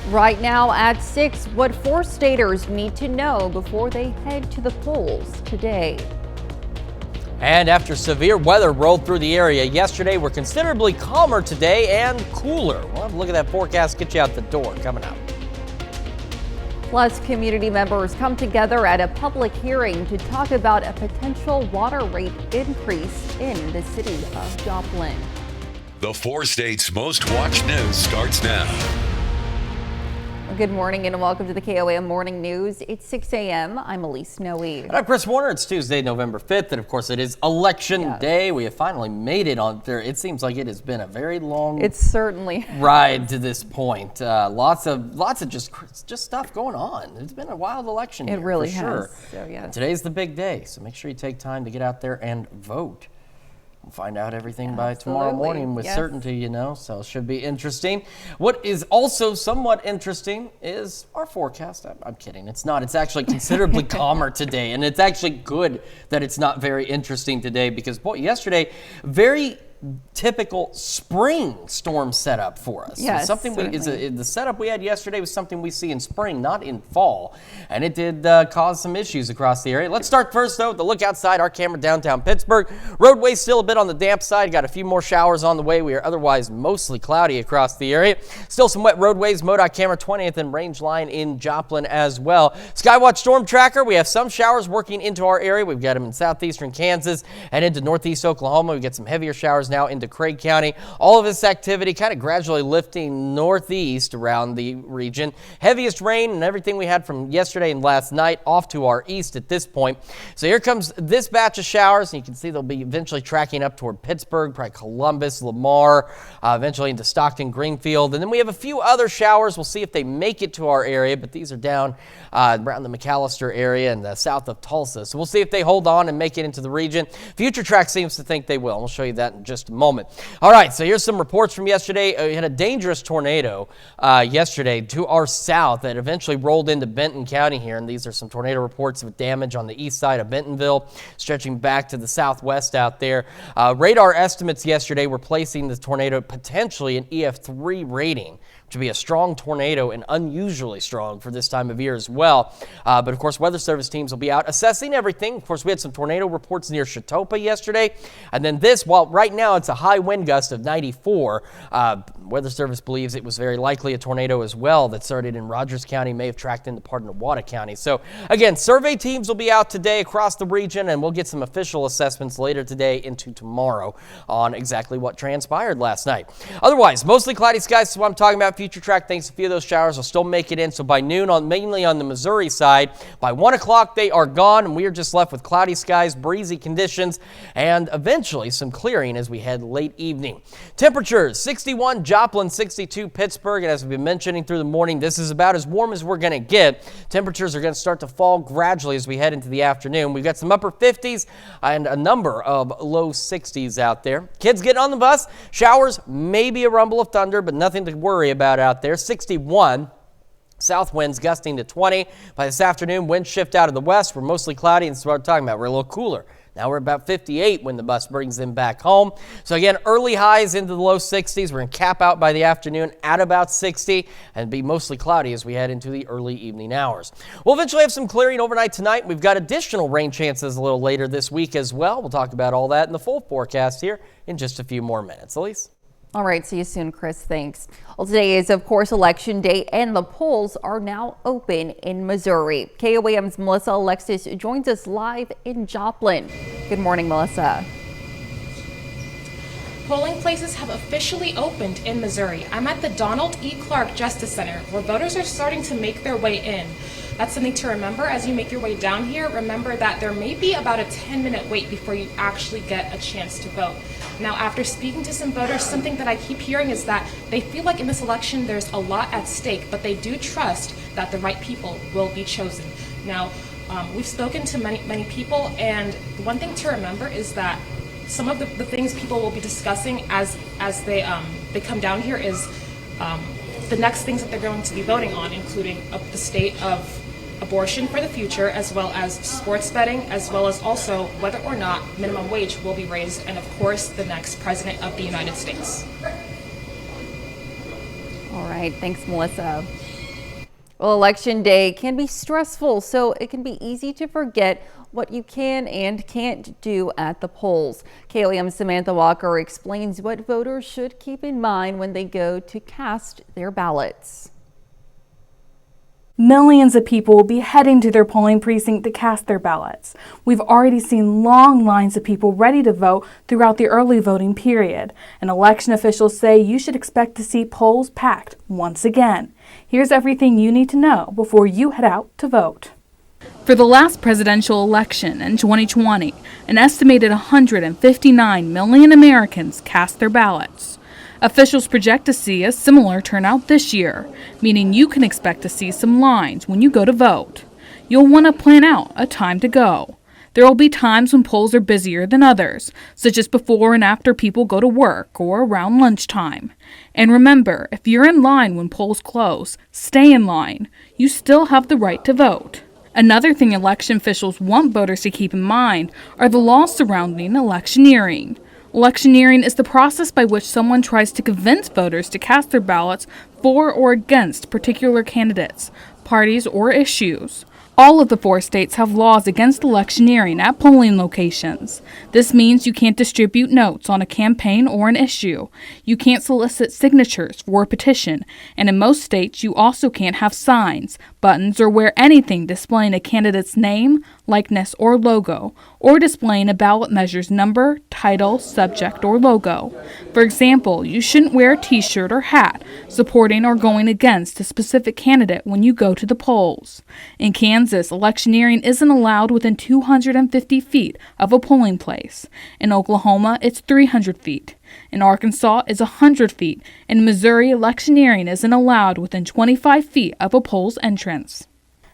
Right now at 6, what 4 staters need to know before they head to the polls today. And after severe weather rolled through the area yesterday, we're considerably calmer today and cooler. We'll have a look at that forecast, get you out the door coming up. Plus, community members come together at a public hearing to talk about a potential water rate increase in the city of Joplin. The 4 states' most watched news starts now. Good morning and welcome to the KOAM Morning News. It's 6 a.m. I'm Elise Snowe. And I'm Chris Warner. It's Tuesday, November 5th, and of course it is election day. We have finally made it on there. It seems like it has been a very long ride to this point. Lots of just stuff going on. It's been a wild election year, it really for sure. has. So, yes. Today's the big day, so make sure you take time to get out there and vote. We'll find out everything by tomorrow morning with certainty, so it should be interesting. What is also somewhat interesting is our forecast. I'm kidding. It's not. It's actually considerably calmer today, and it's actually good that it's not very interesting today because, boy, yesterday, very typical spring storm setup for us. Yes, the setup we had yesterday was something we see in spring, not in fall, and it did cause some issues across the area. Let's start first, though, with the look outside our camera downtown Pittsburgh. Roadways still a bit on the damp side. Got a few more showers on the way. We are otherwise mostly cloudy across the area. Still some wet roadways. MoDOT camera 20th and range line in Joplin as well. Skywatch storm tracker. We have some showers working into our area. We've got them in southeastern Kansas and into northeast Oklahoma. We get some heavier showers now into Craig County. All of this activity kind of gradually lifting northeast around the region. Heaviest rain and everything we had from yesterday and last night off to our east at this point. So here comes this batch of showers, and you can see they'll be eventually tracking up toward Pittsburgh, probably Columbus, Lamar, eventually into Stockton, Greenfield. And then we have a few other showers. We'll see if they make it to our area, but these are down around the McAllister area and south of Tulsa. So we'll see if they hold on and make it into the region. Future Track seems to think they will. We'll show you that in just a moment. All right, so here's some reports from yesterday. We had a dangerous tornado yesterday to our south that eventually rolled into Benton County here, and these are some tornado reports of damage on the east side of Bentonville, stretching back to the southwest out there. Radar estimates yesterday were placing the tornado potentially an EF3 rating, which would be a strong tornado and unusually strong for this time of year as well. But of course, Weather Service teams will be out assessing everything. Of course, we had some tornado reports near Chautauqua yesterday. And then this, while right now it's a high wind gust of 94, Weather Service believes it was very likely a tornado as well that started in Rogers County, may have tracked into part of Newata County. So again, survey teams will be out today across the region, and we'll get some official assessments later today into tomorrow on exactly what transpired last night. Otherwise, mostly cloudy skies is what I'm talking about. Future Track thinks a few of those showers will still make it in. So by noon, mainly on the Missouri side, by 1 o'clock they are gone, and we are just left with cloudy skies, breezy conditions, and eventually some clearing as we head late evening. Temperatures 61 Joplin, 62 Pittsburgh, and as we've been mentioning through the morning, this is about as warm as we're going to get. Temperatures are going to start to fall gradually as we head into the afternoon. We've got some upper 50s and a number of low 60s out there. Kids get on the bus. Showers, maybe a rumble of thunder, but nothing to worry about out there. 61. South winds gusting to 20. By this afternoon, winds shift out of the west. We're mostly cloudy, and that's what we're talking about. We're a little cooler. Now we're about 58 when the bus brings them back home. So again, early highs into the low 60s. We're going to cap out by the afternoon at about 60 and be mostly cloudy as we head into the early evening hours. We'll eventually have some clearing overnight tonight. We've got additional rain chances a little later this week as well. We'll talk about all that in the full forecast here in just a few more minutes. Elise? All right, see you soon, Chris. Thanks. Well, today is, of course, Election Day, and the polls are now open in Missouri. KOAM's Melissa Alexis joins us live in Joplin. Good morning, Melissa. Polling places have officially opened in Missouri. I'm at the Donald E. Clark Justice Center, where voters are starting to make their way in. That's something to remember as you make your way down here. Remember that there may be about a 10-minute wait before you actually get a chance to vote. Now, after speaking to some voters, something that I keep hearing is that they feel like in this election there's a lot at stake, but they do trust that the right people will be chosen. Now, we've spoken to many people, and the one thing to remember is that some of the things people will be discussing as they come down here is the next things that they're going to be voting on, including the state of abortion for the future, as well as sports betting, as well as also whether or not minimum wage will be raised, and of course the next president of the United States. All right, thanks, Melissa. Well, election day can be stressful, so it can be easy to forget what you can and can't do at the polls. KOAM's Samantha Walker explains what voters should keep in mind when they go to cast their ballots. Millions of people will be heading to their polling precinct to cast their ballots. We've already seen long lines of people ready to vote throughout the early voting period, and election officials say you should expect to see polls packed once again. Here's everything you need to know before you head out to vote. For the last presidential election in 2020, an estimated 159 million Americans cast their ballots. Officials project to see a similar turnout this year, meaning you can expect to see some lines when you go to vote. You'll want to plan out a time to go. There will be times when polls are busier than others, such as before and after people go to work or around lunchtime. And remember, if you're in line when polls close, stay in line. You still have the right to vote. Another thing election officials want voters to keep in mind are the laws surrounding electioneering. Electioneering is the process by which someone tries to convince voters to cast their ballots for or against particular candidates, parties, or issues. All of the 4 states have laws against electioneering at polling locations. This means you can't distribute notes on a campaign or an issue. You can't solicit signatures for a petition, and in most states you also can't have signs, buttons, or wear anything displaying a candidate's name, likeness, or logo, or displaying a ballot measure's number, title, subject, or logo. For example, you shouldn't wear a t-shirt or hat supporting or going against a specific candidate when you go to the polls. In Kansas, electioneering isn't allowed within 250 feet of a polling place. In Oklahoma, it's 300 feet. In Arkansas, it's 100 feet. In Missouri, electioneering isn't allowed within 25 feet of a poll's entrance.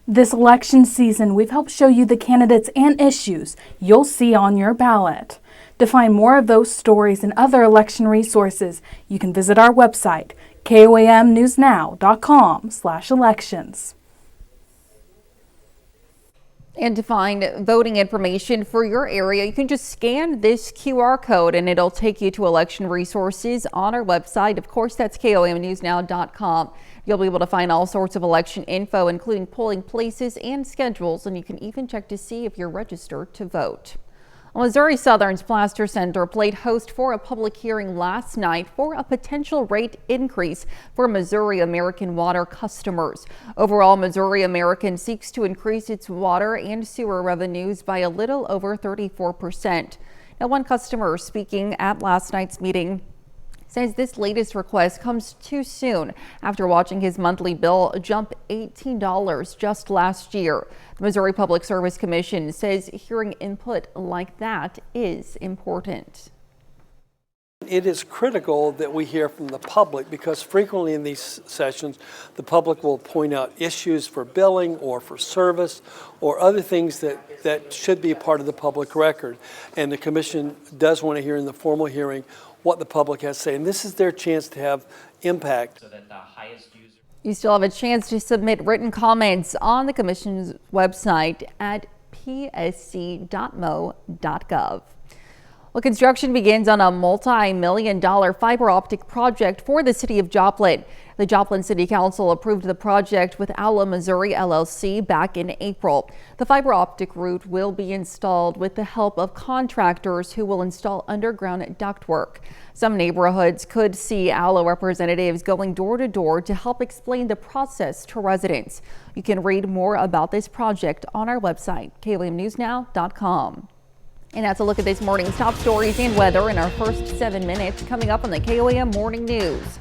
This election season, we've helped show you the candidates and issues you'll see on your ballot. To find more of those stories and other election resources, you can visit our website, koamnewsnow.com/elections. And to find voting information for your area, you can just scan this QR code and it'll take you to election resources on our website. Of course, that's koamnewsnow.com. You'll be able to find all sorts of election info, including polling places and schedules, and you can even check to see if you're registered to vote. Missouri Southern's Plaster Center played host for a public hearing last night for a potential rate increase for Missouri American water customers. Overall, Missouri American seeks to increase its water and sewer revenues by a little over 34%. Now, one customer speaking at last night's meeting says this latest request comes too soon after watching his monthly bill jump $18 just last year. The Missouri Public Service Commission says hearing input like that is important. It is critical that we hear from the public because frequently in these sessions, the public will point out issues for billing or for service or other things that should be a part of the public record. And the commission does want to hear in the formal hearing what the public has to say. And this is their chance to have impact. So that the highest user. You still have a chance to submit written comments on the commission's website at psc.mo.gov. Well, construction begins on a multi-million-dollar fiber optic project for the city of Joplin. The Joplin City Council approved the project with Aula Missouri LLC back in April. The fiber optic route will be installed with the help of contractors who will install underground ductwork. Some neighborhoods could see Aula representatives going door to door to help explain the process to residents. You can read more about this project on our website, koamnewsnow.com. And that's a look at this morning's top stories and weather in our first 7 minutes coming up on the KOAM Morning News.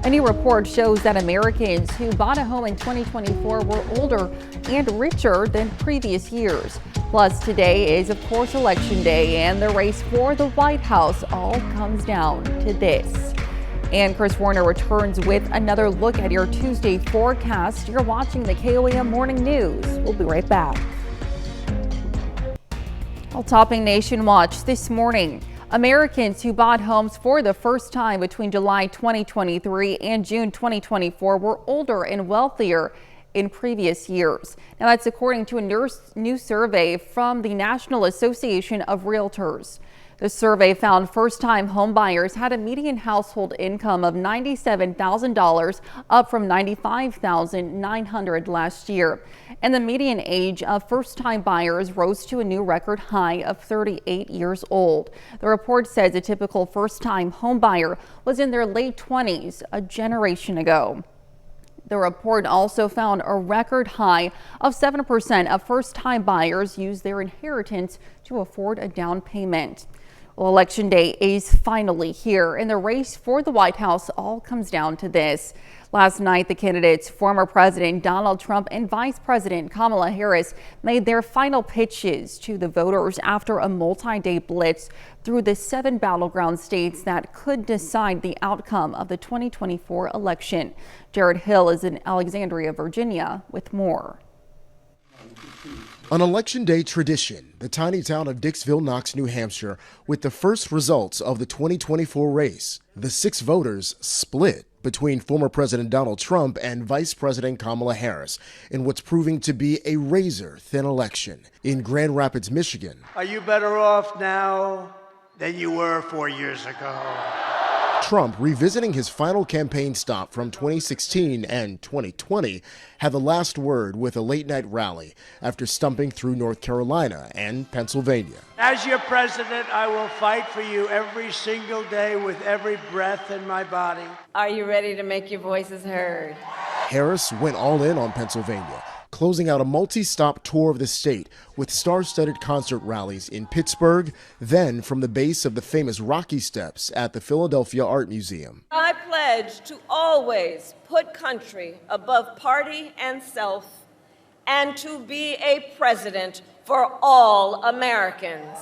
A new report shows that Americans who bought a home in 2024 were older and richer than previous years. Plus, today is, of course, Election Day, and the race for the White House all comes down to this. And Chris Warner returns with another look at your Tuesday forecast. You're watching the KOAM Morning News. We'll be right back. Well, topping Nation Watch this morning, Americans who bought homes for the first time between July 2023 and June 2024 were older and wealthier in previous years. Now, that's according to a new survey from the National Association of Realtors. The survey found first-time homebuyers had a median household income of $97,000, up from $95,900 last year. And the median age of first-time buyers rose to a new record high of 38 years old. The report says a typical first-time homebuyer was in their late 20s a generation ago. The report also found a record high of 7% of first-time buyers use their inheritance to afford a down payment. Well, Election Day is finally here, and the race for the White House all comes down to this. Last night, the candidates, former President Donald Trump and Vice President Kamala Harris, made their final pitches to the voters after a multi-day blitz through the 7 battleground states that could decide the outcome of the 2024 election. Jared Hill is in Alexandria, Virginia, with more. An Election Day tradition, the tiny town of Dixville Knox, New Hampshire, with the first results of the 2024 race. The 6 voters split between former President Donald Trump and Vice President Kamala Harris in what's proving to be a razor-thin election. In Grand Rapids, Michigan, are you better off now than you were 4 years ago? Trump, revisiting his final campaign stop from 2016 and 2020, had the last word with a late-night rally after stumping through North Carolina and Pennsylvania. As your president, I will fight for you every single day with every breath in my body. Are you ready to make your voices heard? Harris went all in on Pennsylvania, closing out a multi-stop tour of the state with star-studded concert rallies in Pittsburgh, then from the base of the famous Rocky Steps at the Philadelphia Art Museum. I pledge to always put country above party and self, and to be a president for all Americans.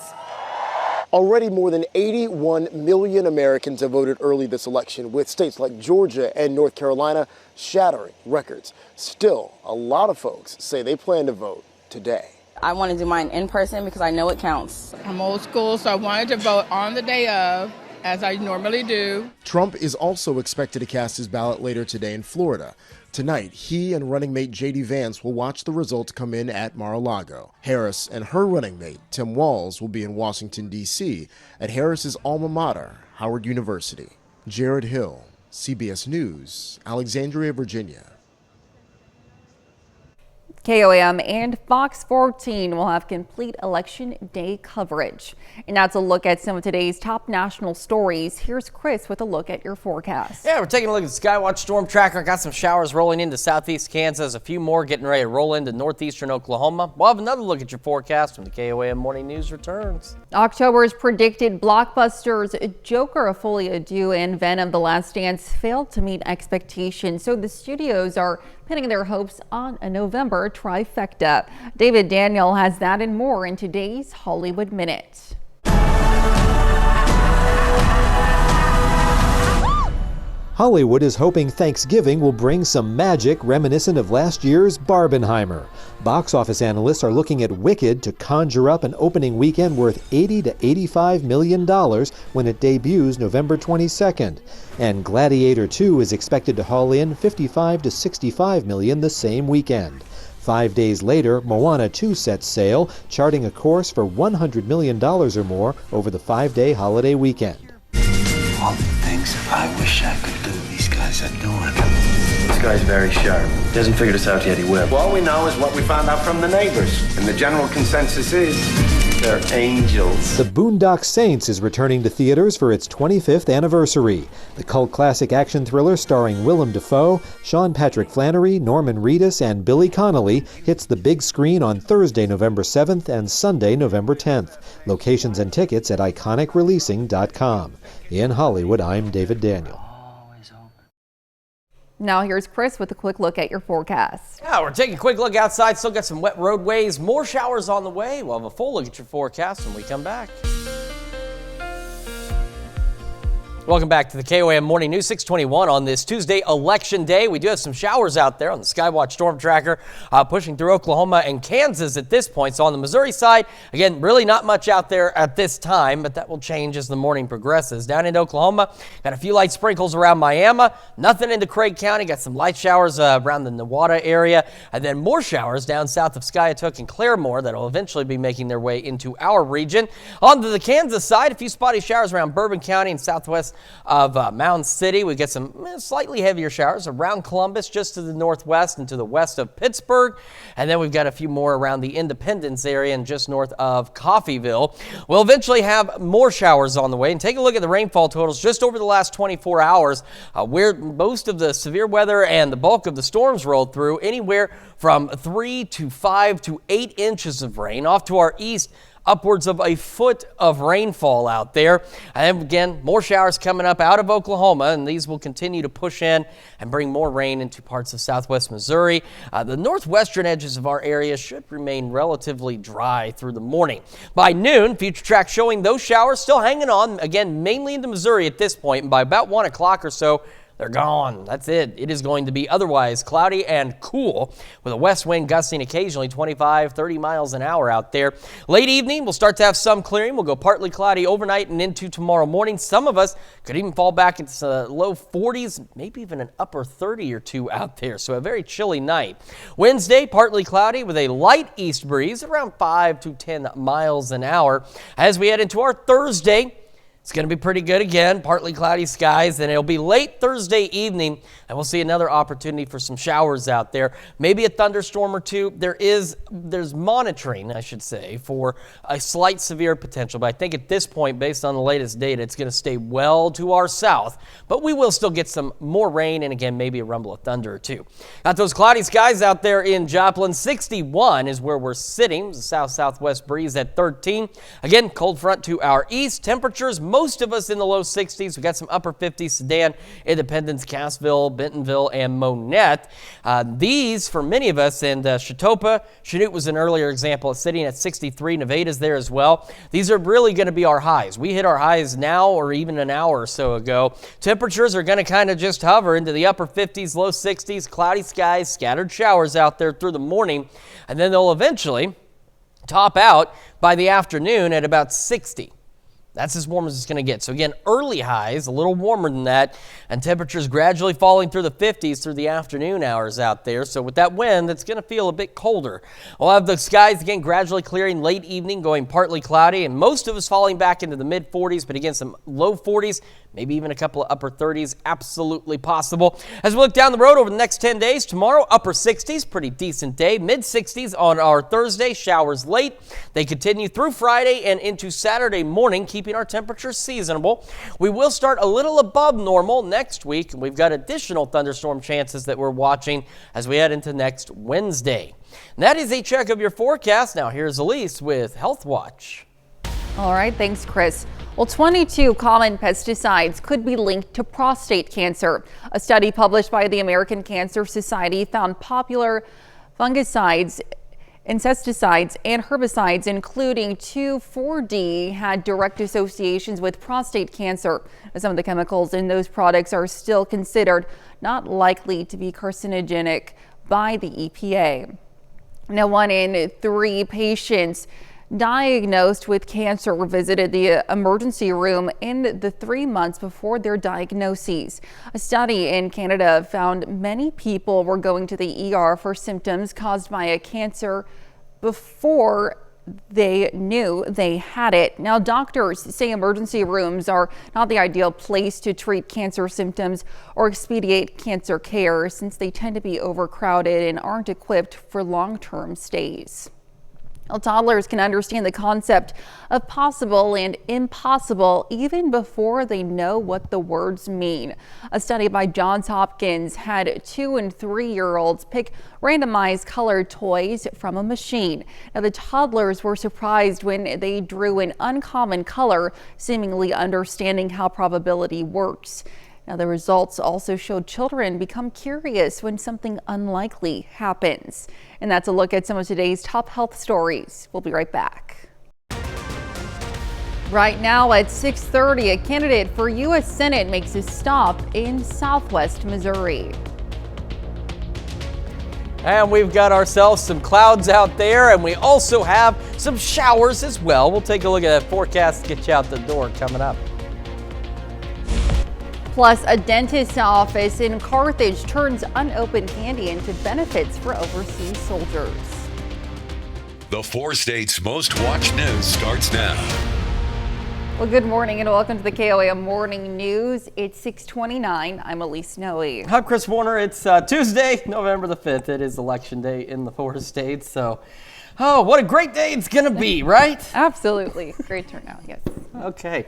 Already more than 81 million Americans have voted early this election, with states like Georgia and North Carolina shattering records. Still, a lot of folks say they plan to vote today. I want to do mine in person because I know it counts. I'm old school, so I wanted to vote on the day of, as I normally do. Trump is also expected to cast his ballot later today in Florida. Tonight, he and running mate J.D. Vance will watch the results come in at Mar-a-Lago. Harris and her running mate, Tim Walz, will be in Washington, D.C. at Harris's alma mater, Howard University. Jared Hill, CBS News, Alexandria, Virginia. KOAM and Fox 14 will have complete Election Day coverage. And that's a look at some of today's top national stories. Here's Chris with a look at your forecast. Yeah, we're taking a look at the Skywatch Storm Tracker. Got some showers rolling into southeast Kansas, a few more getting ready to roll into northeastern Oklahoma. We'll have another look at your forecast when the KOAM Morning News returns. October's predicted blockbusters Joker, A Folie à Deux, and Venom: The Last Dance failed to meet expectations, so the studios are pinning their hopes on a November trifecta. David Daniel has that and more in today's Hollywood Minute. Hollywood is hoping Thanksgiving will bring some magic reminiscent of last year's Barbenheimer. Box office analysts are looking at Wicked to conjure up an opening weekend worth $80 to $85 million when it debuts November 22nd. And Gladiator 2 is expected to haul in $55 to $65 million the same weekend. 5 days later, Moana 2 sets sail, charting a course for $100 million or more over the 5-day holiday weekend. All the things I wish I could do, these guys are doing. This guy's very sharp. He hasn't figured us out yet, he will. All we know is what we found out from the neighbors. And the general consensus is they're angels. The Boondock Saints is returning to theaters for its 25th anniversary. The cult classic action thriller starring Willem Dafoe, Sean Patrick Flannery, Norman Reedus, and Billy Connolly hits the big screen on Thursday, November 7th and Sunday, November 10th. Locations and tickets at iconicreleasing.com. In Hollywood, I'm David Daniel. Now here's Chris with a quick look at your forecast. Yeah, we're taking a quick look outside. Still got some wet roadways, more showers on the way. We'll have a full look at your forecast when we come back. Welcome back to the KOAM Morning News 621 on this Tuesday, Election Day. We do have some showers out there on the Skywatch Storm Tracker pushing through Oklahoma and Kansas at this point. So on the Missouri side, again, really not much out there at this time, but that will change as the morning progresses. Down in Oklahoma, got a few light sprinkles around Miami, nothing into Craig County, got some light showers around the Newada area, and then more showers down south of Skiatook and Claremore that will eventually be making their way into our region. On to the Kansas side, a few spotty showers around Bourbon County and southwest of Mound City. We get some slightly heavier showers around Columbus, just to the northwest and to the west of Pittsburgh. And then we've got a few more around the Independence area and just north of Coffeyville. We'll eventually have more showers on the way. And take a look at the rainfall totals just over the last 24 hours, where most of the severe weather and the bulk of the storms rolled through, anywhere from 3 to 5 to 8 inches of rain. Off to our east, upwards of a foot of rainfall out there. And again, more showers coming up out of Oklahoma, and these will continue to push in and bring more rain into parts of southwest Missouri. The northwestern edges of our area should remain relatively dry through the morning. By noon, future track showing those showers still hanging on, again, mainly into Missouri at this point, and by about 1 o'clock or so, they're gone. That's it. It is going to be otherwise cloudy and cool with a west wind gusting occasionally 25, 30 miles an hour out there. Late evening, we'll start to have some clearing. We'll go partly cloudy overnight and into tomorrow morning. Some of us could even fall back into the low 40s, maybe even an upper 30 or 2 out there. So a very chilly night. Wednesday, partly cloudy with a light east breeze around 5 to 10 miles an hour. As we head into our Thursday, it's going to be pretty good again, partly cloudy skies, and it'll be late Thursday evening, and we'll see another opportunity for some showers out there. Maybe a thunderstorm or two. There's monitoring, I should say, for a slight severe potential, but I think at this point, based on the latest data, it's going to stay well to our south, but we will still get some more rain, and again, maybe a rumble of thunder or two. Got those cloudy skies out there in Joplin. 61 is where we're sitting. The south-southwest breeze at 13. Again, cold front to our east. Temperatures, most of us in the low 60s. We got some upper 50s, Sedan, Independence, Cassville, Bentonville, and Monette. These, for many of us, and Chatopa, Chanute was an earlier example, sitting at 63. Nevada's there as well. These are really going to be our highs. We hit our highs now or even an hour or so ago. Temperatures are going to kind of just hover into the upper 50s, low 60s, cloudy skies, scattered showers out there through the morning, and then they'll eventually top out by the afternoon at about 60. That's as warm as it's going to get. So again, early highs, a little warmer than that, and temperatures gradually falling through the 50s through the afternoon hours out there. So with that wind, it's going to feel a bit colder. We'll have the skies again gradually clearing late evening, going partly cloudy, and most of us falling back into the mid 40s, but again, some low 40s, maybe even a couple of upper 30s, absolutely possible. As we look down the road over the next 10 days, tomorrow, upper 60s, pretty decent day. Mid 60s on our Thursday, showers late. They continue through Friday and into Saturday morning, keeping our temperatures seasonable. We will start a little above normal next week, and we've got additional thunderstorm chances that we're watching as we head into next Wednesday. And that is a check of your forecast. Now here's Elise with Health Watch. All right, thanks, Chris. Well, 22 common pesticides could be linked to prostate cancer. A study published by the American Cancer Society found popular fungicides, insecticides, and herbicides, including 2,4-D, had direct associations with prostate cancer. Some of the chemicals in those products are still considered not likely to be carcinogenic by the EPA. Now, 1 in 3 patients diagnosed with cancer visited the emergency room in the 3 months before their diagnoses. A study in Canada found many people were going to the ER for symptoms caused by a cancer before they knew they had it. Now, doctors say emergency rooms are not the ideal place to treat cancer symptoms or expedite cancer care, since they tend to be overcrowded and aren't equipped for long-term stays. Well, toddlers can understand the concept of possible and impossible even before they know what the words mean. A study by Johns Hopkins had 2 and 3-year-olds pick randomized colored toys from a machine. Now, the toddlers were surprised when they drew an uncommon color, seemingly understanding how probability works. Now, the results also showed children become curious when something unlikely happens. And that's a look at some of today's top health stories. We'll be right back. Right now at 6:30, a candidate for U.S. Senate makes a stop in southwest Missouri. And we've got ourselves some clouds out there, and we also have some showers as well. We'll take a look at that forecast to get you out the door coming up. Plus, a dentist's office in Carthage turns unopened candy into benefits for overseas soldiers. The 4 states' most watched news starts now. Well, good morning and welcome to the KOAM Morning News. It's 6:29. I'm Elise Snowe. I'm Chris Warner. It's Tuesday, November the 5th. It is election day in the 4 states. So, oh, what a great day it's going to be, right? Absolutely. Great turnout, yes. Okay.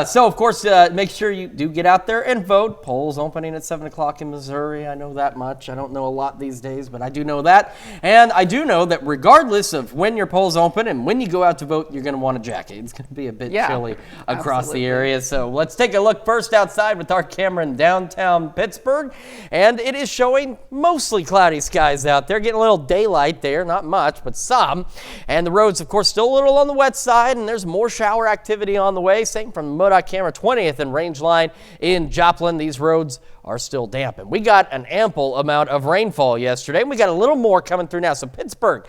So, of course, make sure you do get out there and vote. Polls opening at 7 o'clock in Missouri. I know that much. I don't know a lot these days, but I do know that. And I do know that regardless of when your polls open and when you go out to vote, you're going to want a jacket. It's going to be a bit chilly across the area. So let's take a look first outside with our camera in downtown Pittsburgh. And it is showing mostly cloudy skies out there. Getting a little daylight there. Not much, but some. And the roads, of course, still a little on the wet side. And there's more shower activity on the way. Same from MoDOT camera 20th and Range Line in Joplin. These roads are still damp. And we got an ample amount of rainfall yesterday. And we got a little more coming through now. So Pittsburgh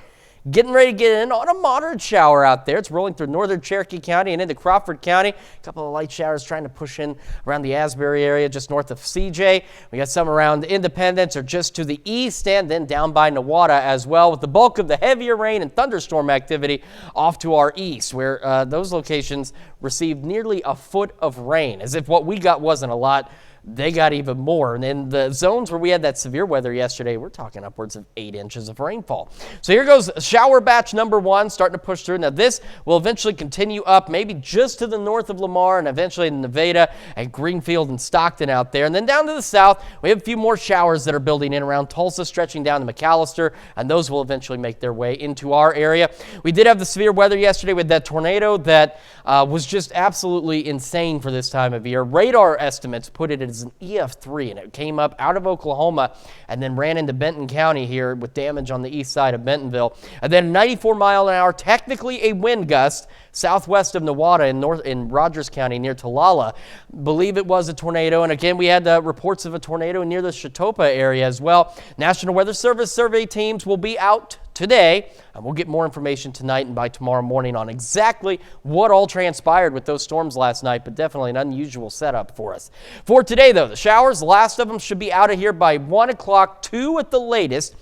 getting ready to get in on a moderate shower out there. It's rolling through northern Cherokee County and into Crawford County. A couple of light showers trying to push in around the Asbury area just north of CJ. We got some around Independence or just to the east and then down by Newata as well, with the bulk of the heavier rain and thunderstorm activity off to our east, where those locations received nearly a foot of rain. As if what we got wasn't a lot, they got even more. And in the zones where we had that severe weather yesterday, we're talking upwards of 8 inches of rainfall. So here goes shower batch number 1 starting to push through. Now this will eventually continue up maybe just to the north of Lamar and eventually in Nevada and Greenfield and Stockton out there. And then down to the south, we have a few more showers that are building in around Tulsa, stretching down to McAllister, and those will eventually make their way into our area. We did have the severe weather yesterday with that tornado that was just absolutely insane for this time of year. Radar estimates put it as an EF3, and it came up out of Oklahoma and then ran into Benton County here with damage on the east side of Bentonville. And then 94 mile an hour, technically a wind gust southwest of Newata in Rogers County near Talala. Believe it was a tornado. And again, we had reports of a tornado near the Chautauqua area as well. National Weather Service survey teams will be out today, and we'll get more information tonight and by tomorrow morning on exactly what all transpired with those storms last night, but definitely an unusual setup for us. For today, though, the showers, the last of them should be out of here by 1 o'clock, 2 at the latest.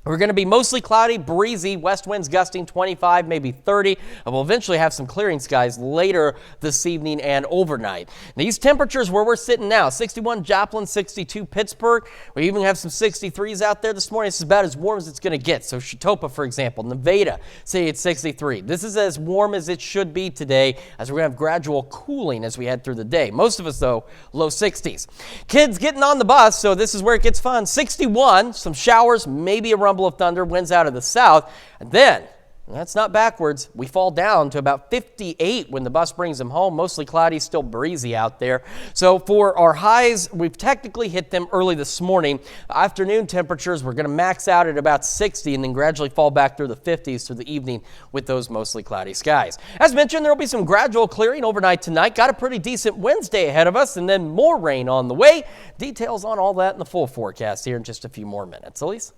We're going to be mostly cloudy, breezy, west winds gusting 25, maybe 30, and we'll eventually have some clearing skies later this evening and overnight. These temperatures where we're sitting now, 61 Joplin, 62 Pittsburgh. We even have some 63s out there this morning. This is about as warm as it's going to get. So Chautauqua, for example, Nevada, say it's 63. This is as warm as it should be today, as we're going to have gradual cooling as we head through the day. Most of us, though, low 60s. Kids getting on the bus, so this is where it gets fun. 61, some showers, maybe a rumble of thunder, winds out of the south, and then that's not backwards. We fall down to about 58 when the bus brings them home. Mostly cloudy, still breezy out there. So for our highs, we've technically hit them early this morning. Afternoon temperatures, we're going to max out at about 60 and then gradually fall back through the 50s through the evening with those mostly cloudy skies. As mentioned, there will be some gradual clearing overnight tonight. Got a pretty decent Wednesday ahead of us and then more rain on the way. Details on all that in the full forecast here in just a few more minutes. Elise?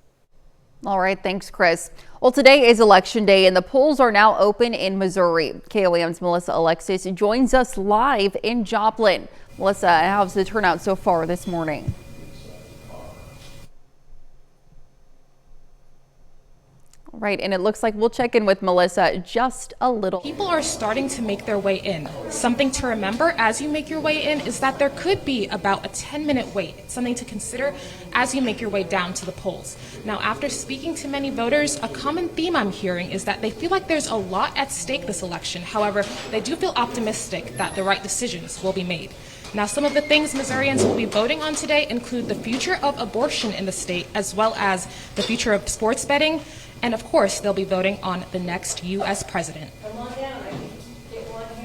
All right, thanks, Chris. Well, today is Election Day, and the polls are now open in Missouri. KOAM's Melissa Alexis joins us live in Joplin. Melissa, how's the turnout so far this morning? Right, and it looks like we'll check in with Melissa just a little. People are starting to make their way in. Something to remember as you make your way in is that there could be about a 10-minute wait. It's something to consider as you make your way down to the polls. Now, after speaking to many voters, a common theme I'm hearing is that they feel like there's a lot at stake this election. However, they do feel optimistic that the right decisions will be made. Now, some of the things Missourians will be voting on today include the future of abortion in the state, as well as the future of sports betting, and of course, they'll be voting on the next U.S. president.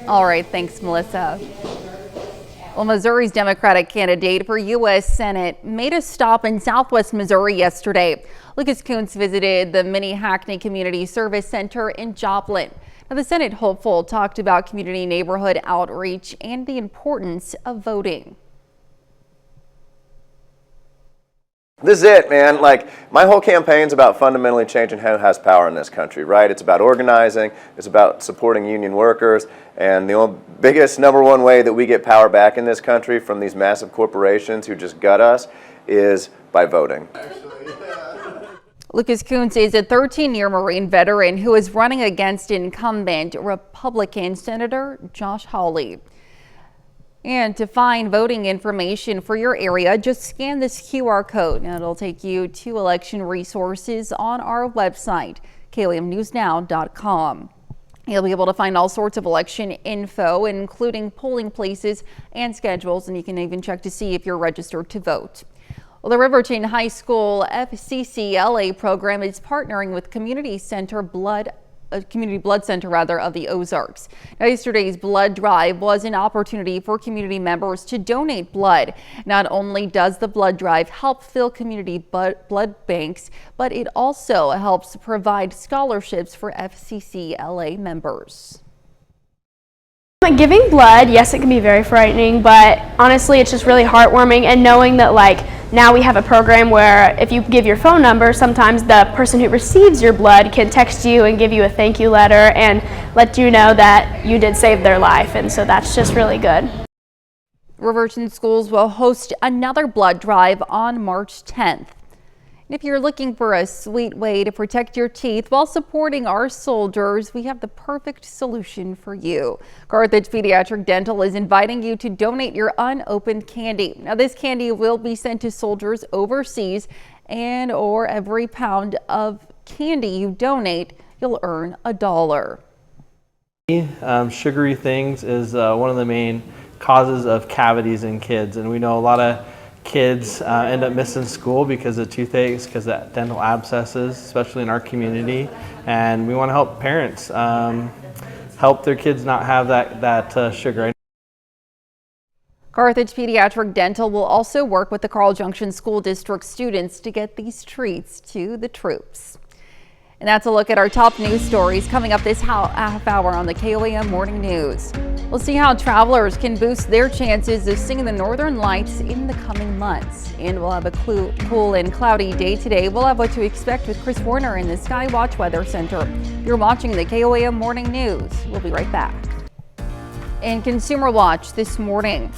All right, thanks, Melissa. Well, Missouri's Democratic candidate for U.S. Senate made a stop in southwest Missouri yesterday. Lucas Kuntz visited the Mini Hackney Community Service Center in Joplin. Now, the Senate hopeful talked about community neighborhood outreach and the importance of voting. This is it, man. Like, my whole campaign's about fundamentally changing who has power in this country, right? It's about organizing, it's about supporting union workers, and the biggest #1 way that we get power back in this country from these massive corporations who just gut us is by voting. Lucas Kuntz is a 13-year Marine veteran who is running against incumbent Republican Senator Josh Hawley. And to find voting information for your area, just scan this QR code. Now it'll take you to election resources on our website, KOAMnewsnow.com. You'll be able to find all sorts of election info, including polling places and schedules, and you can even check to see if you're registered to vote. Well, the Riverton High School FCCLA program is partnering with Community Blood Center of the Ozarks. Now, yesterday's blood drive was an opportunity for community members to donate blood. Not only does the blood drive help fill community blood banks, but it also helps provide scholarships for FCCLA members. Giving blood, yes, it can be very frightening, but honestly, it's just really heartwarming, and knowing that now we have a program where if you give your phone number, sometimes the person who receives your blood can text you and give you a thank you letter and let you know that you did save their life, and so that's just really good. Riverton schools will host another blood drive on March 10th. If you're looking for a sweet way to protect your teeth while supporting our soldiers, we have the perfect solution for you. Carthage Pediatric Dental is inviting you to donate your unopened candy. Now, this candy will be sent to soldiers overseas, and or every pound of candy you donate, you'll earn $1. Sugary things is one of the main causes of cavities in kids, and we know a lot of kids end up missing school because of toothaches, because of dental abscesses, especially in our community. And we want to help parents help their kids not have that sugar. Carthage Pediatric Dental will also work with the Carl Junction School District students to get these treats to the troops. And that's a look at our top news stories coming up this half hour on the KOAM Morning News. We'll see how travelers can boost their chances of seeing the northern lights in the coming months. And we'll have a cool and cloudy day today. We'll have what to expect with Chris Warner in the Skywatch Weather Center. You're watching the KOAM Morning News. We'll be right back. In Consumer Watch this morning,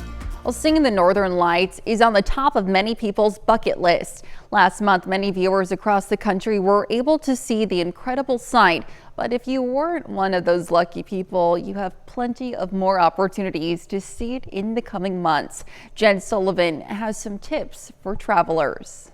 well, seeing the northern lights is on the top of many people's bucket list. Last month, many viewers across the country were able to see the incredible sight. But if you weren't one of those lucky people, you have plenty of more opportunities to see it in the coming months. Jen Sullivan has some tips for travelers.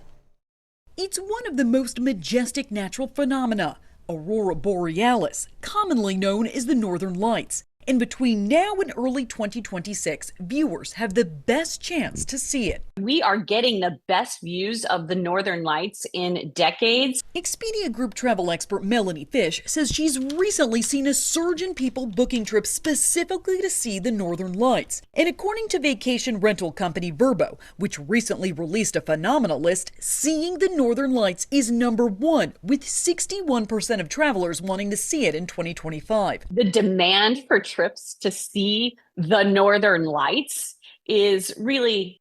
It's one of the most majestic natural phenomena, Aurora Borealis, commonly known as the Northern Lights. And between now and early 2026, viewers have the best chance to see it. We are getting the best views of the Northern Lights in decades. Expedia Group travel expert Melanie Fish says she's recently seen a surge in people booking trips specifically to see the Northern Lights. And according to vacation rental company Vrbo, which recently released a phenomena list, seeing the Northern Lights is #1, with 61% of travelers wanting to see it in 2025. The demand for trips to see the Northern Lights is really,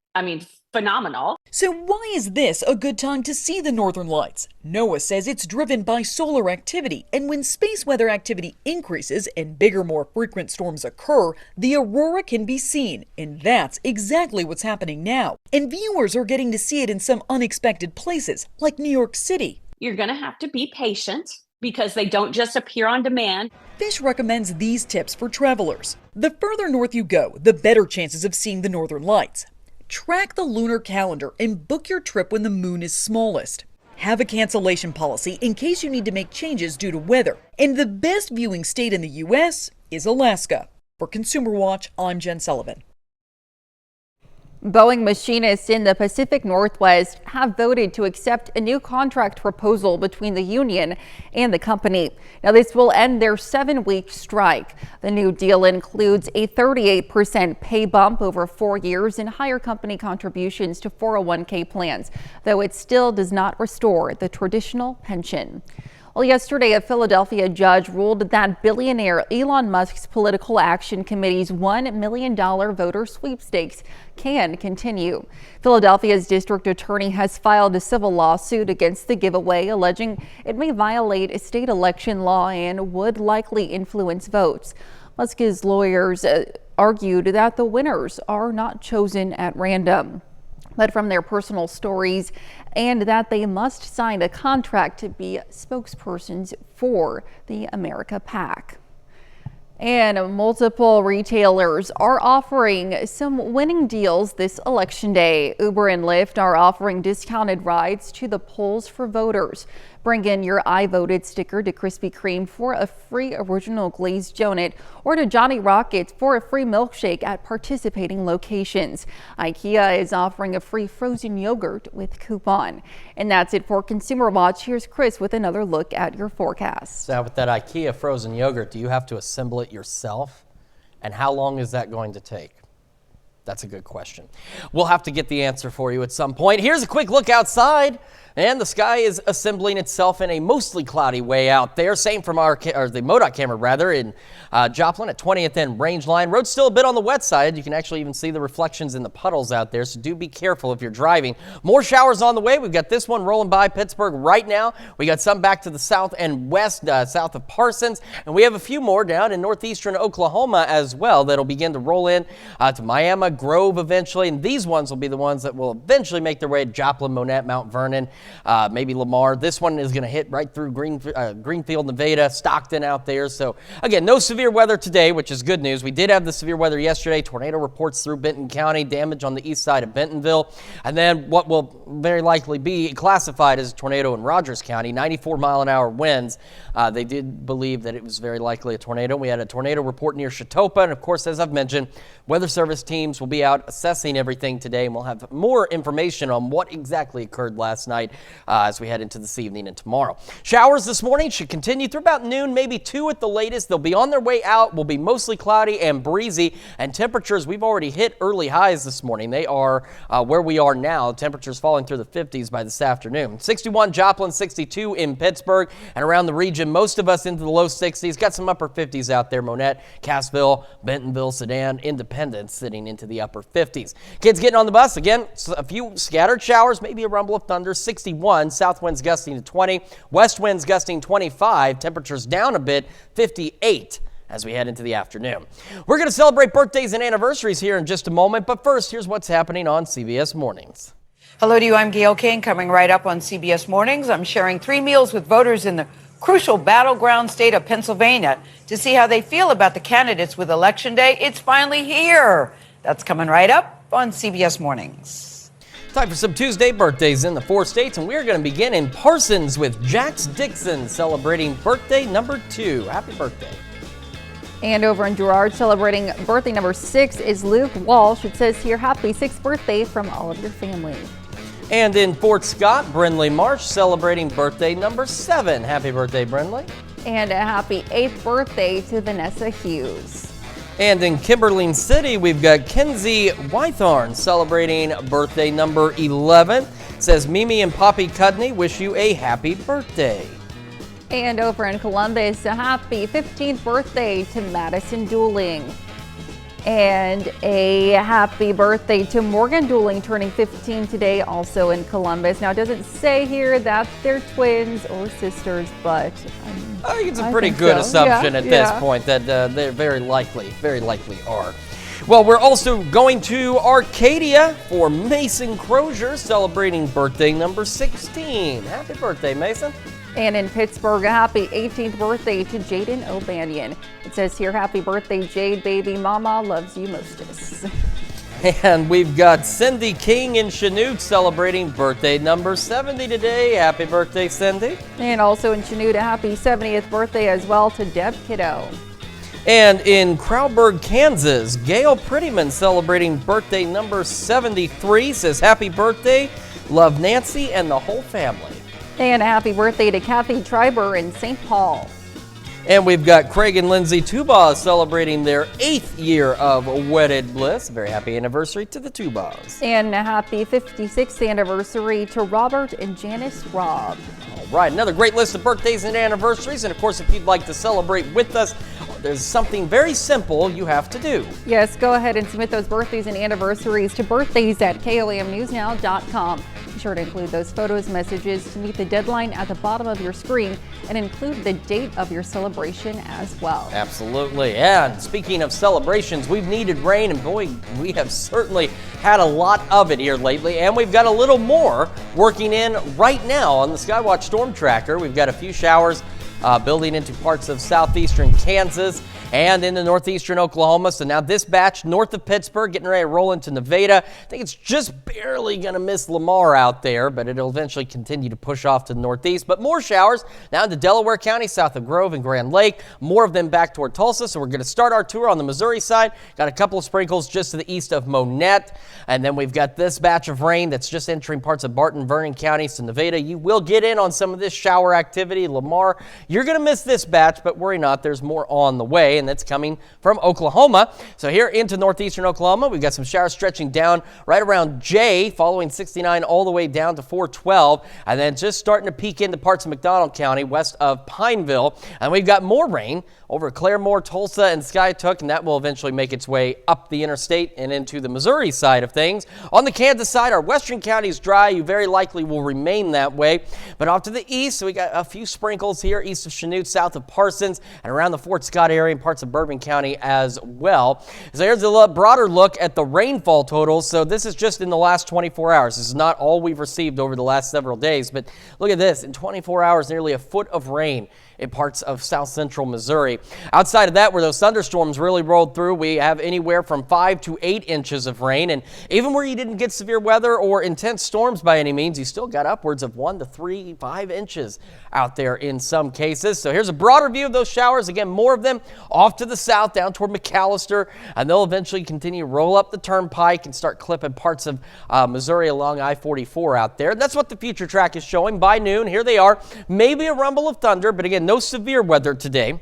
phenomenal. So why is this a good time to see the Northern Lights? NOAA says it's driven by solar activity, and when space weather activity increases and bigger, more frequent storms occur, the aurora can be seen, and that's exactly what's happening now. And viewers are getting to see it in some unexpected places, like New York City. You're going to have to be patient because they don't just appear on demand. Fish recommends these tips for travelers. The further north you go, the better chances of seeing the Northern Lights. Track the lunar calendar and book your trip when the moon is smallest. Have a cancellation policy in case you need to make changes due to weather. And the best viewing state in the U.S. is Alaska. For Consumer Watch, I'm Jen Sullivan. Boeing machinists in the Pacific Northwest have voted to accept a new contract proposal between the union and the company. Now, this will end their 7-week strike. The new deal includes a 38% pay bump over 4 years and higher company contributions to 401k plans, though it still does not restore the traditional pension. Well, Well, yesterday, a Philadelphia judge ruled that billionaire Elon Musk's political action committee's $1 million voter sweepstakes can continue. Philadelphia's district attorney has filed a civil lawsuit against the giveaway, alleging it may violate a state election law and would likely influence votes. Musk's lawyers argued that the winners are not chosen at random, but from their personal stories, and that they must sign a contract to be spokespersons for the America PAC. And multiple retailers are offering some winning deals this election day. Uber and Lyft are offering discounted rides to the polls for voters. Bring in your I voted sticker to Krispy Kreme for a free original glazed donut, or to Johnny Rockets for a free milkshake at participating locations. IKEA is offering a free frozen yogurt with coupon. And that's it for Consumer Watch. Here's Chris with another look at your forecast. Now, with that IKEA frozen yogurt, do you have to assemble it yourself? And how long is that going to take? That's a good question. We'll have to get the answer for you at some point. Here's a quick look outside, and the sky is assembling itself in a mostly cloudy way out there. Same from the MoDOT camera rather in Joplin at 20th and Rangeline. Road's still a bit on the wet side. You can actually even see the reflections in the puddles out there, so do be careful if you're driving. More showers on the way. We've got this one rolling by Pittsburgh right now. We got some back to the south and west, south of Parsons, and we have a few more down in northeastern Oklahoma as well that'll begin to roll in to Miami, Grove eventually, and these ones will be the ones that will eventually make their way to Joplin, Monette, Mount Vernon, maybe Lamar. This one is going to hit right through Greenfield, Nevada, Stockton out there. So again, no severe weather today, which is good news. We did have the severe weather yesterday. Tornado reports through Benton County, damage on the east side of Bentonville, and then what will very likely be classified as a tornado in Rogers County, 94-mile-an-hour winds. They did believe that it was very likely a tornado. We had a tornado report near Chatopa, and of course, as I've mentioned, Weather Service teams will be out assessing everything today, and we'll have more information on what exactly occurred last night as we head into this evening and tomorrow. Showers this morning should continue through about noon, maybe 2 at the latest. They'll be on their way out, will be mostly cloudy and breezy, and temperatures, we've already hit early highs this morning. They are where we are now. Temperatures falling through the 50s by this afternoon. 61 Joplin, 62 in Pittsburgh, and around the region, most of us into the low 60s. Got some upper 50s out there. Monette, Cassville, Bentonville, Sedan, Independence sitting into the upper 50s. Kids getting on the bus, again, a few scattered showers, maybe a rumble of thunder. 61, south winds gusting to 20, west winds gusting 25, temperatures down a bit, 58 as we head into the afternoon. We're going to celebrate birthdays and anniversaries here in just a moment, but first, here's what's happening on CBS Mornings. Hello to you, I'm Gail King, coming right up on CBS Mornings. I'm sharing 3 meals with voters in the crucial battleground state of Pennsylvania to see how they feel about the candidates with Election Day. It's finally here. That's coming right up on CBS Mornings. Time for some Tuesday birthdays in the 4 states, and we're going to begin in Parsons with Jax Dixon celebrating birthday number 2. Happy birthday. And over in Girard, celebrating birthday number 6 is Luke Walsh. It says here, happy 6th birthday from all of your family. And in Fort Scott, Brinley Marsh celebrating birthday number 7. Happy birthday, Brinley. And a happy 8th birthday to Vanessa Hughes. And in Kimberling City, we've got Kenzie Wythorn celebrating birthday number 11. It says Mimi and Poppy Cudney wish you a happy birthday. And over in Columbus, a happy 15th birthday to Madison Dooling. And a happy birthday to Morgan Dooling, turning 15 today, also in Columbus. Now, it doesn't say here that they're twins or sisters, but I think it's a pretty good assumption at this point that they're very likely are. Well, we're also going to Arcadia for Mason Crozier celebrating birthday number 16. Happy birthday, Mason. And in Pittsburgh, a happy 18th birthday to Jaden O'Banion. It says here, happy birthday, Jade, baby mama loves you mostest. And we've got Cindy King in Chanute celebrating birthday number 70 today. Happy birthday, Cindy. And also in Chanute, a happy 70th birthday as well to Deb Kiddo. And in Crowburg, Kansas, Gail Prettyman celebrating birthday number 73. Says happy birthday, love Nancy and the whole family. And a happy birthday to Kathy Triber in St. Paul. And we've got Craig and Lindsay Tubaugh celebrating their 8th year of wedded bliss. Very happy anniversary to the Tubaughs. And a happy 56th anniversary to Robert and Janice Robb. All right, another great list of birthdays and anniversaries. And of course, if you'd like to celebrate with us, there's something very simple you have to do. Yes, go ahead and submit those birthdays and anniversaries to birthdays@koamnewsnow.com. Be sure to include those photos, messages to meet the deadline at the bottom of your screen and include the date of your celebration as well. Absolutely. And speaking of celebrations, we've needed rain, and boy, we have certainly had a lot of it here lately, and we've got a little more working in right now on the Skywatch Storm Tracker. We've got a few showers building into parts of southeastern Kansas and into northeastern Oklahoma. So now this batch north of Pittsburgh getting ready to roll into Nevada. I think it's just barely going to miss Lamar out there, but it'll eventually continue to push off to the northeast. But more showers now into Delaware County, south of Grove and Grand Lake. More of them back toward Tulsa. So we're going to start our tour on the Missouri side. Got a couple of sprinkles just to the east of Monette. And then we've got this batch of rain that's just entering parts of Barton, Vernon counties to Nevada. You will get in on some of this shower activity. Lamar, you're going to miss this batch, but worry not. There's more on the way, and that's coming from Oklahoma. So here into northeastern Oklahoma, we've got some showers stretching down right around Jay, following 69 all the way down to 412, and then just starting to peek into parts of McDonald County west of Pineville. And we've got more rain over Claremore, Tulsa, and Skiatook, and that will eventually make its way up the interstate and into the Missouri side of things. On the Kansas side, our western counties dry. You very likely will remain that way. But off to the east, so we got a few sprinkles here east of Chanute, south of Parsons, and around the Fort Scott area and parts of Bourbon County as well. So here's a broader look at the rainfall totals. So this is just in the last 24 hours. This is not all we've received over the last several days, but look at this. In 24 hours, nearly a foot of rain in parts of south central Missouri. Outside of that, where those thunderstorms really rolled through, we have anywhere from 5 to 8 inches of rain. And even where you didn't get severe weather or intense storms by any means, you still got upwards of 1 to 3, 5 inches out there in some cases. So here's a broader view of those showers. Again, more of them off to the south down toward McAllister, and they'll eventually continue to roll up the turnpike and start clipping parts of Missouri along I-44 out there. That's what the future track is showing. By noon, here they are. Maybe a rumble of thunder, but again, no severe weather today.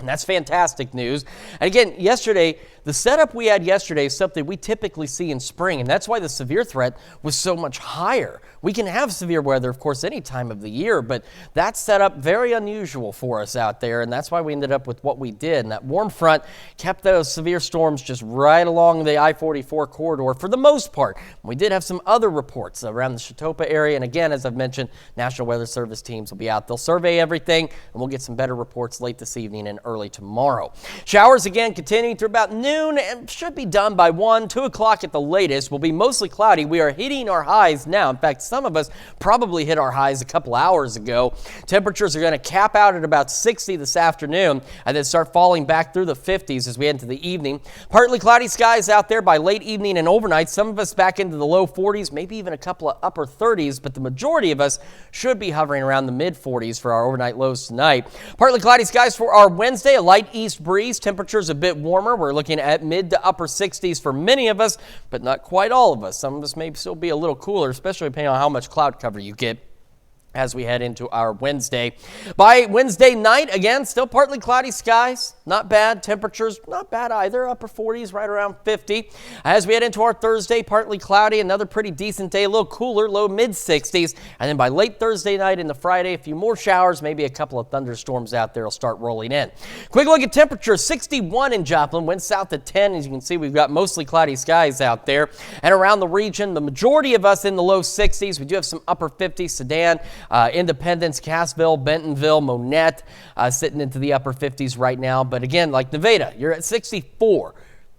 And that's fantastic news. And again, yesterday, the setup we had yesterday is something we typically see in spring, and that's why the severe threat was so much higher. We can have severe weather, of course, any time of the year, but that setup very unusual for us out there, and that's why we ended up with what we did. And that warm front kept those severe storms just right along the I-44 corridor for the most part. We did have some other reports around the Chautauqua area, and again, as I've mentioned, National Weather Service teams will be out. They'll survey everything, and we'll get some better reports late this evening and early tomorrow. Showers again continuing through about noon and should be done by 1, 2 o'clock at the latest. Will be mostly cloudy. We are hitting our highs now. In fact, some of us probably hit our highs a couple hours ago. Temperatures are going to cap out at about 60 this afternoon and then start falling back through the 50s as we head into the evening. Partly cloudy skies out there by late evening and overnight. Some of us back into the low 40s, maybe even a couple of upper 30s, but the majority of us should be hovering around the mid 40s for our overnight lows tonight. Partly cloudy skies for our Wednesday, a light east breeze. Temperatures a bit warmer. We're looking at mid to upper 60s for many of us, but not quite all of us. Some of us may still be a little cooler, especially depending on how much cloud cover you get as we head into our Wednesday. By Wednesday night, again, still partly cloudy skies. Not bad. Temperatures, not bad either. Upper 40s, right around 50. As we head into our Thursday, partly cloudy. Another pretty decent day. A little cooler, low mid 60s. And then by late Thursday night into Friday, a few more showers, maybe a couple of thunderstorms out there will start rolling in. Quick look at temperature. 61 in Joplin. Went south at 10. As you can see, we've got mostly cloudy skies out there. And around the region, the majority of us in the low 60s. We do have some upper 50s. Sedan, Independence, Cassville, Bentonville, Monette, sitting into the upper 50s right now. But again, like Nevada, you're at 64.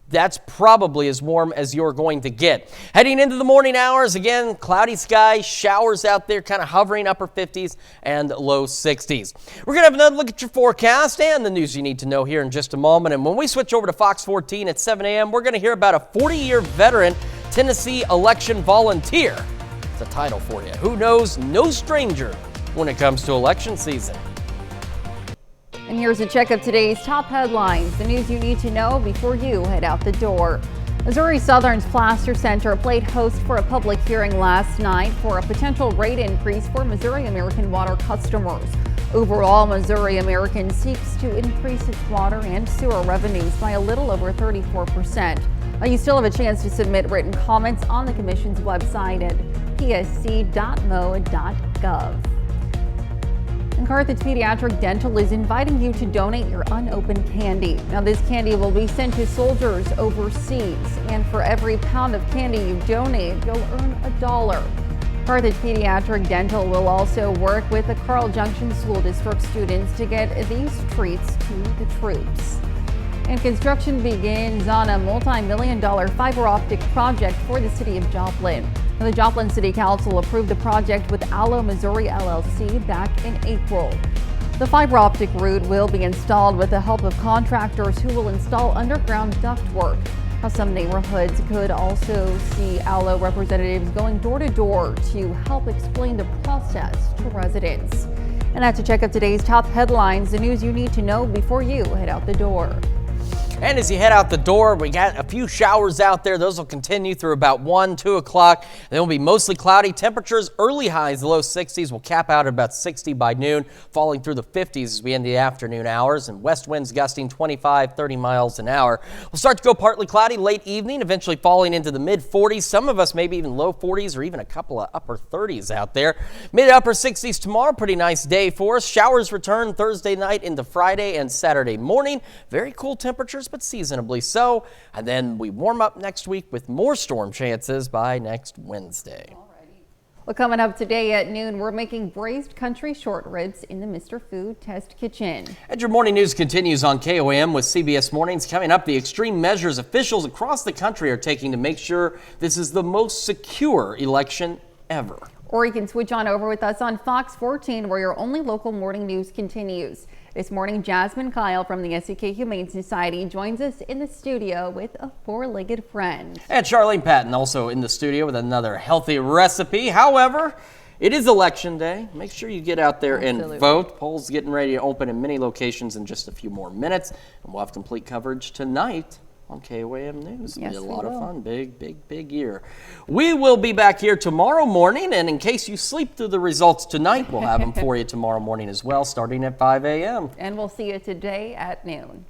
That's probably as warm as you're going to get. Heading into the morning hours, again, cloudy skies, showers out there, kind of hovering upper 50s and low 60s. We're going to have another look at your forecast and the news you need to know here in just a moment. And when we switch over to Fox 14 at 7 a.m., we're going to hear about a 40-year veteran Tennessee election volunteer. It's a title for you. Who knows? No stranger when it comes to election season. And here's a check of today's top headlines, the news you need to know before you head out the door. Missouri Southern's Plaster Center played host for a public hearing last night for a potential rate increase for Missouri American water customers. Overall, Missouri American seeks to increase its water and sewer revenues by a little over 34%. You still have a chance to submit written comments on the Commission's website at psc.mo.gov. And Carthage Pediatric Dental is inviting you to donate your unopened candy. Now, this candy will be sent to soldiers overseas, and for every pound of candy you donate, you'll earn $1. Carthage Pediatric Dental will also work with the Carl Junction School District students to get these treats to the troops. And construction begins on a multi-million-dollar fiber optic project for the city of Joplin. Now, the Joplin City Council approved the project with Allo Missouri LLC back in April. The fiber optic route will be installed with the help of contractors who will install underground ductwork. Now, some neighborhoods could also see Allo representatives going door to door to help explain the process to residents. And that's a check of today's top headlines, the news you need to know before you head out the door. And as you head out the door, we got a few showers out there. Those will continue through about 1, 2 o'clock. They will be mostly cloudy. Temperatures, early highs, low 60s, will cap out at about 60 by noon, falling through the 50s as we end the afternoon hours. And west winds gusting 25, 30 miles an hour. We'll start to go partly cloudy late evening, eventually falling into the mid 40s. Some of us maybe even low 40s or even a couple of upper 30s out there. Mid upper 60s tomorrow. Pretty nice day for us. Showers return Thursday night into Friday and Saturday morning. Very cool temperatures, but seasonably so. And then we warm up next week with more storm chances by next Wednesday. Well, coming up today at noon, we're making braised country short ribs in the Mr. Food Test Kitchen. And your morning news continues on KOAM with CBS Mornings. Coming up, the extreme measures officials across the country are taking to make sure this is the most secure election ever. Or you can switch on over with us on Fox 14, where your only local morning news continues. This morning, Jasmine Kyle from the SEK Humane Society joins us in the studio with a four-legged friend. And Charlene Patton also in the studio with another healthy recipe. However, it is election day. Make sure you get out there and vote. Polls getting ready to open in many locations in just a few more minutes. And we'll have complete coverage tonight on KOAM News. It'll be a lot of fun. Big year. We will be back here tomorrow morning, and in case you sleep through the results tonight, we'll have them for you tomorrow morning as well, starting at 5 a.m. And we'll see you today at noon.